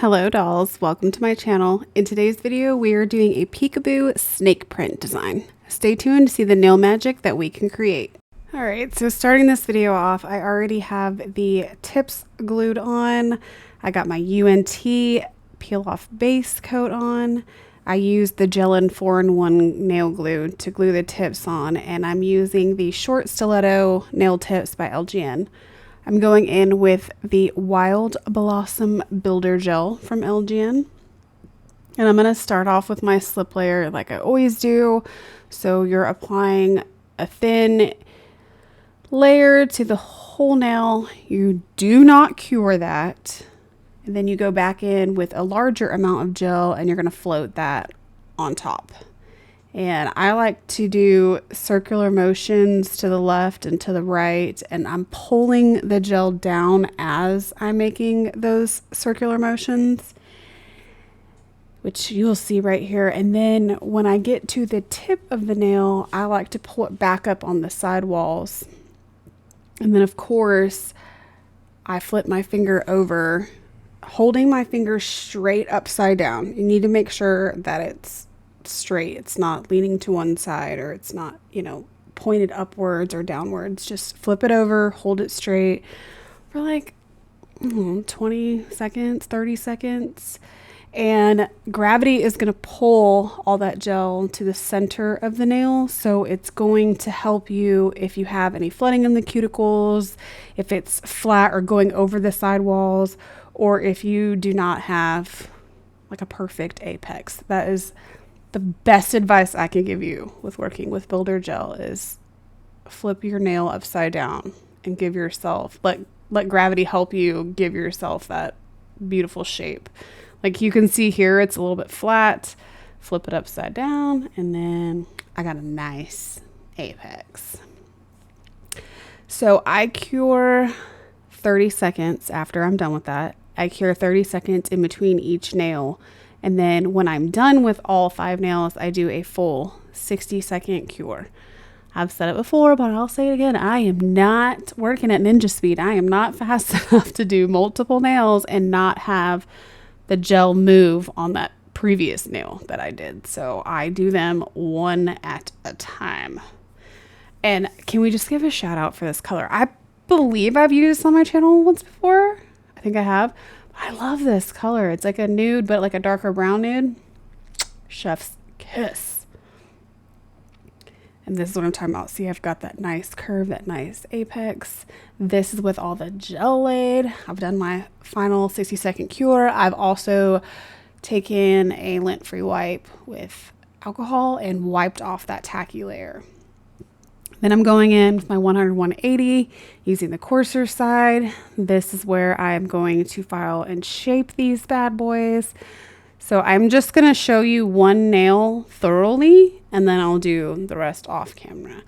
Hello dolls, welcome to my channel. In today's video, we are doing a peekaboo snake print design. Stay tuned to see the nail magic that we can create. Alright, so starting this video off, I already have the tips glued on. I got my UNT peel off base coat on. I used the Gel-N 4-in-1 nail glue to glue the tips on, and I'm using the short stiletto nail tips by LGN. I'm going in with the Wild Blossom Builder Gel from LGN. And I'm going to start off with my slip layer like I always do. So you're applying a thin layer to the whole nail. You do not cure that. And then you go back in with a larger amount of gel and you're going to float that on top. And I like to do circular motions to the left and to the right, and I'm pulling the gel down as I'm making those circular motions, which you'll see right here. And then when I get to the tip of the nail, I like to pull it back up on the side walls. And then of course, I flip my finger over, holding my finger straight upside down. You need to make sure that it's straight. It's not leaning to one side, or it's not, pointed upwards or downwards. Just flip it over, hold it straight for like 20 seconds, 30 seconds. And gravity is going to pull all that gel to the center of the nail. So it's going to help you if you have any flooding in the cuticles, if it's flat or going over the sidewalls, or if you do not have like a perfect apex. That is the best advice I can give you with working with builder gel is flip your nail upside down and give yourself, let gravity help you give yourself that beautiful shape. Like you can see here, it's a little bit flat. Flip it upside down, and then I got a nice apex. So I cure 30 seconds after I'm done with that. I cure 30 seconds in between each nail. And then when I'm done with all 5 nails, I do a full 60-second cure. I've said it before, but I'll say it again. I am not working at ninja speed. I am not fast enough to do multiple nails and not have the gel move on that previous nail that I did. So I do them one at a time. And can we just give a shout out for this color? I believe I've used this on my channel once before. I think I have. I love this color. It's like a nude, but like a darker brown nude. Chef's kiss. And this is what I'm talking about. See, I've got that nice curve, that nice apex. This is with all the gel laid. I've done my final 60-second cure. I've also taken a lint-free wipe with alcohol and wiped off that tacky layer. Then I'm going in with my 100-180 using the coarser side. This is where I'm going to file and shape these bad boys. So I'm just going to show you one nail thoroughly, and then I'll do the rest off camera.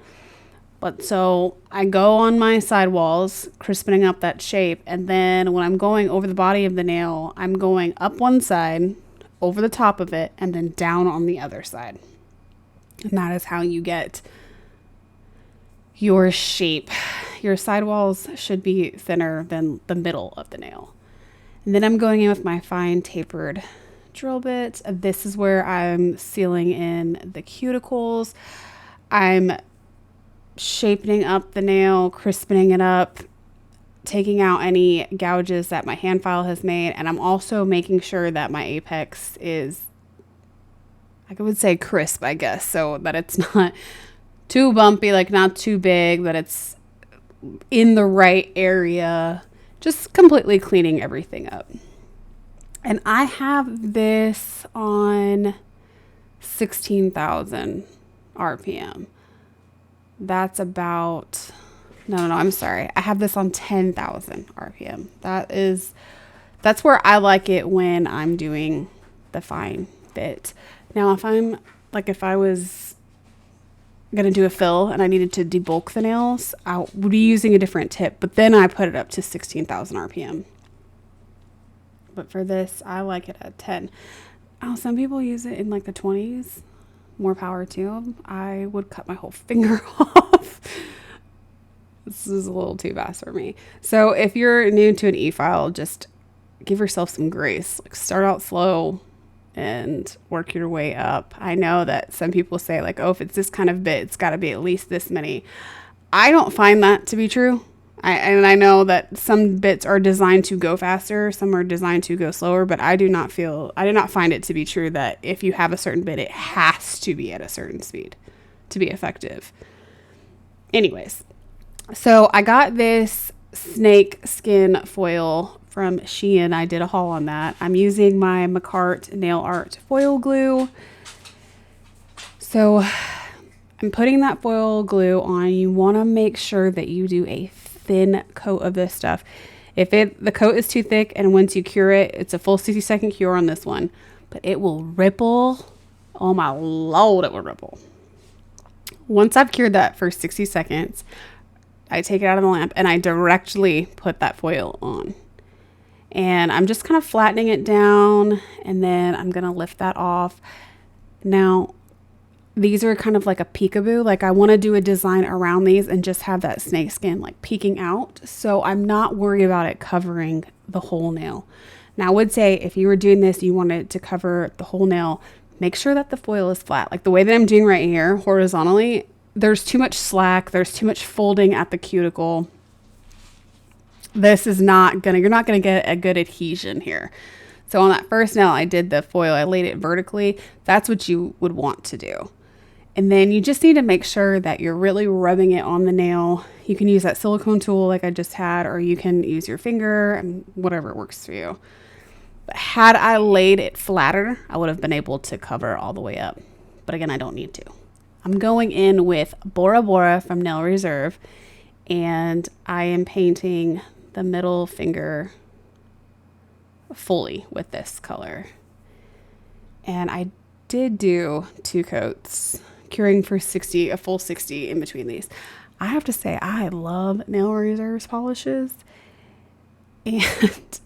But so I go on my sidewalls, crispening up that shape, and then when I'm going over the body of the nail, I'm going up one side, over the top of it, and then down on the other side. And that is how you get your shape. Your sidewalls should be thinner than the middle of the nail. And then I'm going in with my fine tapered drill bit. This is where I'm sealing in the cuticles. I'm shaping up the nail, crispening it up, taking out any gouges that my hand file has made. And I'm also making sure that my apex is, I would say crisp, I guess, so that it's not too bumpy, like not too big, that it's in the right area, just completely cleaning everything up. And I have this on 16,000 RPM. That's about, no, I'm sorry. I have this on 10,000 RPM. That's where I like it when I'm doing the fine bit. Now, if I was gonna do a fill and I needed to debulk the nails, I would be using a different tip, but then I put it up to 16,000 RPM. But for this, I like it at 10. Oh, some people use it in like the 20s. More power to them. I would cut my whole finger off. This is a little too fast for me. So if you're new to an e-file, just give yourself some grace. Like, start out slow and work your way up. I know that some people say like, oh, if it's this kind of bit, it's got to be at least this many. I don't find that to be true. I know that some bits are designed to go faster, some are designed to go slower, but I do not find it to be true that if you have a certain bit, it has to be at a certain speed to be effective. Anyways, so I got this snake skin foil from Shein. I did a haul on that. I'm using my McCart nail art foil glue. So I'm putting that foil glue on. You want to make sure that you do a thin coat of this stuff. If the coat is too thick and once you cure it, it's a full 60-second cure on this one, but it will ripple. Oh my Lord, it will ripple. Once I've cured that for 60 seconds, I take it out of the lamp and I directly put that foil on. And I'm just kind of flattening it down, and then I'm going to lift that off. Now, these are kind of like a peekaboo. Like, I want to do a design around these and just have that snake skin like peeking out. So I'm not worried about it covering the whole nail. Now, I would say if you were doing this, you wanted it to cover the whole nail, make sure that the foil is flat. Like the way that I'm doing right here horizontally, there's too much slack. There's too much folding at the cuticle. This is not gonna, you're not gonna get a good adhesion here. So on that first nail, I did the foil, I laid it vertically. That's what you would want to do. And then you just need to make sure that you're really rubbing it on the nail. You can use that silicone tool like I just had, or you can use your finger, and whatever works for you. But had I laid it flatter, I would have been able to cover all the way up. But again, I don't need to. I'm going in with Bora Bora from Nail Reserve, and I am painting the middle finger fully with this color. And I did do 2 coats, curing for 60, a full 60 in between these. I have to say, I love Nail Reserve's polishes, and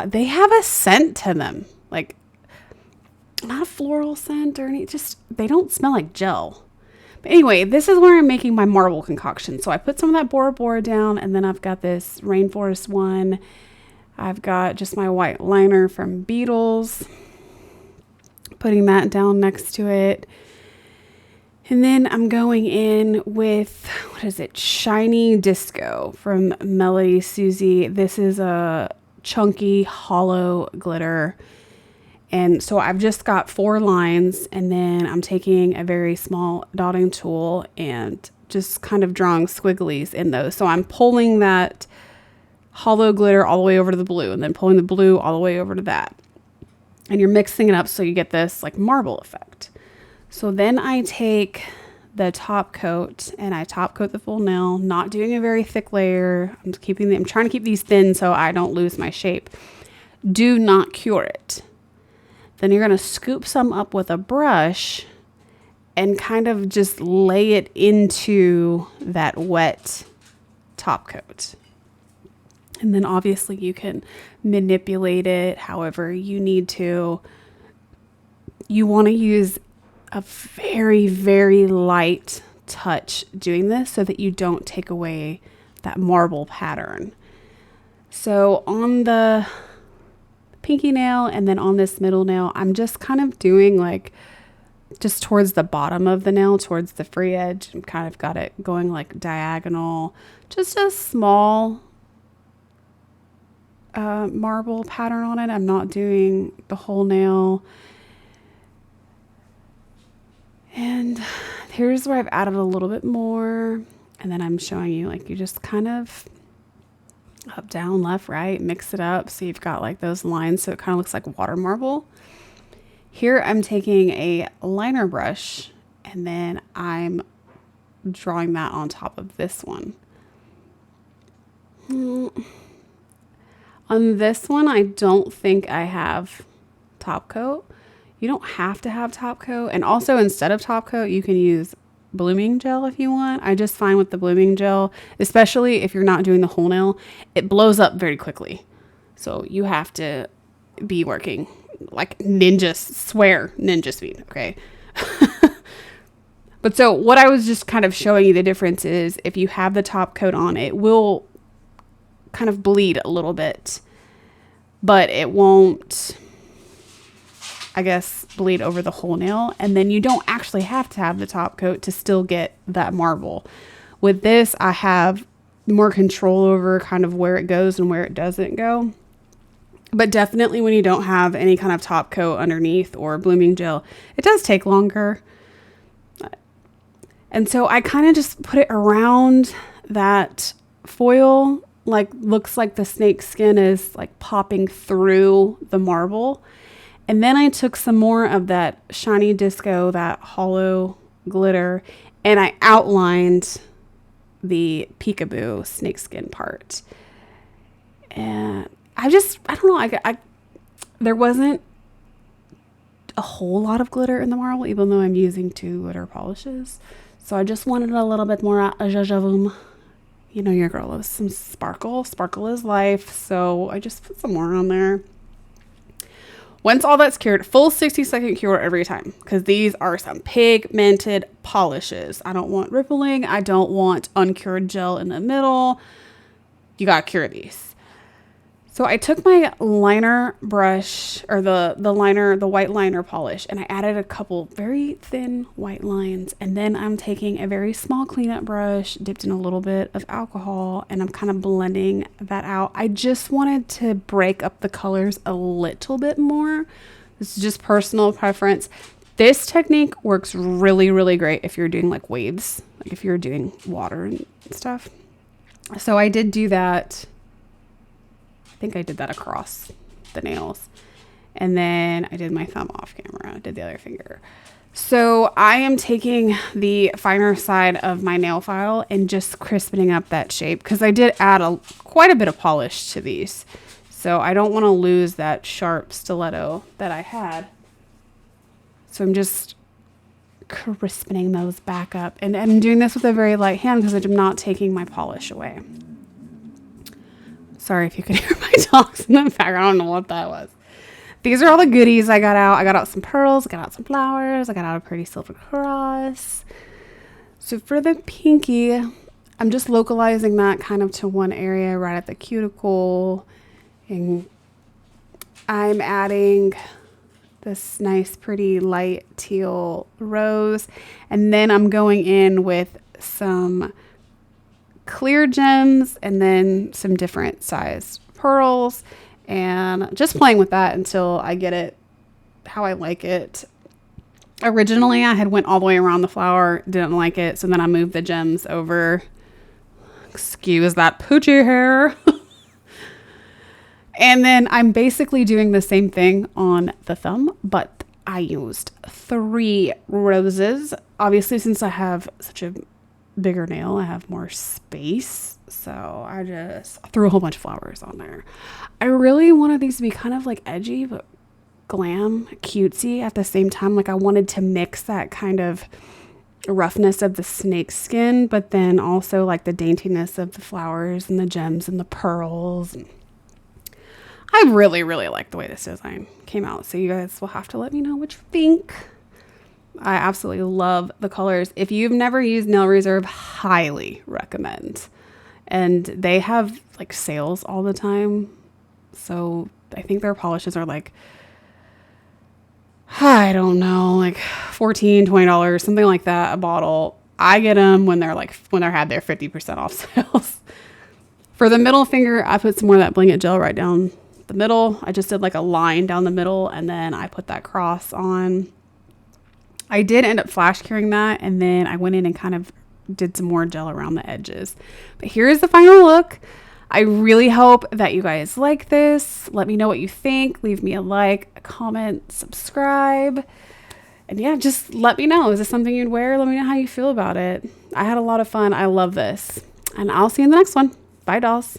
they have a scent to them, like not a floral scent or any, just they don't smell like gel. But anyway, this is where I'm making my marble concoction. So I put some of that Bora Bora down, and then I've got this Rainforest one. I've got just my white liner from Beetles, putting that down next to it. And then I'm going in with, what is it? Shiny Disco from Melody Susie. This is a chunky hollow glitter. And so I've just got 4 lines, and then I'm taking a very small dotting tool and just kind of drawing squigglies in those. So I'm pulling that hollow glitter all the way over to the blue, and then pulling the blue all the way over to that. And you're mixing it up so you get this like marble effect. So then I take the top coat and I top coat the full nail, not doing a very thick layer. I'm trying to keep these thin so I don't lose my shape. Do not cure it. Then you're going to scoop some up with a brush and kind of just lay it into that wet top coat. And then obviously you can manipulate it however you need to. You want to use a very, very light touch doing this so that you don't take away that marble pattern. So on the pinky nail and then on this middle nail, I'm just kind of doing like just towards the bottom of the nail, towards the free edge. I'm kind of got it going like diagonal, just a small marble pattern on it. I'm not doing the whole nail. And here's where I've added a little bit more. And then I'm showing you like you just kind of up, down, left, right, mix it up. So you've got like those lines. So it kind of looks like water marble. Here I'm taking a liner brush and then I'm drawing that on top of this one. On this one, I don't think I have top coat. You don't have to have top coat. And also instead of top coat, you can use blooming gel if you want. I just find with the blooming gel, especially if you're not doing the whole nail, it blows up very quickly. So you have to be working like ninja speed, okay? But so what I was just kind of showing you the difference is if you have the top coat on, it will kind of bleed a little bit but it won't, I guess, bleed over the whole nail. And then you don't actually have to have the top coat to still get that marble. With this, I have more control over kind of where it goes and where it doesn't go. But definitely when you don't have any kind of top coat underneath or blooming gel, it does take longer. And so I kind of just put it around that foil, like looks like the snake skin is like popping through the marble. And then I took some more of that shiny disco, that hollow glitter, and I outlined the peekaboo snakeskin part. And I don't know, there wasn't a whole lot of glitter in the marble, even though I'm using 2 glitter polishes. So I just wanted a little bit more zhuzh. You know, your girl loves some sparkle. Sparkle is life. So I just put some more on there. Once all that's cured, full 60-second cure every time, because these are some pigmented polishes. I don't want rippling. I don't want uncured gel in the middle. You got to cure these. So I took my liner brush, or the white liner polish, and I added a couple very thin white lines. And then I'm taking a very small cleanup brush, dipped in a little bit of alcohol, and I'm kind of blending that out. I just wanted to break up the colors a little bit more. This is just personal preference. This technique works really, really great if you're doing like waves, like if you're doing water and stuff. So I did do that. I think I did that across the nails. And then I did my thumb off camera, did the other finger. So I am taking the finer side of my nail file and just crispening up that shape, because I did add quite a bit of polish to these. So I don't want to lose that sharp stiletto that I had. So I'm just crispening those back up. And I'm doing this with a very light hand because I'm not taking my polish away. Sorry if you could hear my dogs in the background. I don't know what that was. These are all the goodies I got out. I got out some pearls. I got out some flowers. I got out a pretty silver cross. So for the pinky, I'm just localizing that kind of to one area right at the cuticle. And I'm adding this nice, pretty light teal rose. And then I'm going in with some clear gems and then some different sized pearls, and just playing with that until I get it how I like it. Originally I had went all the way around the flower, didn't like it, so then I moved the gems over. Excuse that poochy hair. And then I'm basically doing the same thing on the thumb, but I used 3 roses. Obviously, since I have such a bigger nail, I have more space, so I just threw a whole bunch of flowers on there. I really wanted these to be kind of like edgy but glam, cutesy at the same time. Like I wanted to mix that kind of roughness of the snake skin, but then also like the daintiness of the flowers and the gems and the pearls. I really, really like the way this design came out, so you guys will have to let me know what you think. I absolutely love the colors. If you've never used Nail Reserve, highly recommend. And they have like sales all the time. So I think their polishes are like, I don't know, like $14, $20, something like that a bottle. I get them when they're had their 50% off sales. For the middle finger, I put some more of that Bling It gel right down the middle. I just did like a line down the middle, and then I put that cross on. I did end up flash curing that, and then I went in and kind of did some more gel around the edges. But here's the final look. I really hope that you guys like this. Let me know what you think. Leave me a like, a comment, subscribe. And yeah, just let me know. Is this something you'd wear? Let me know how you feel about it. I had a lot of fun. I love this. And I'll see you in the next one. Bye, dolls.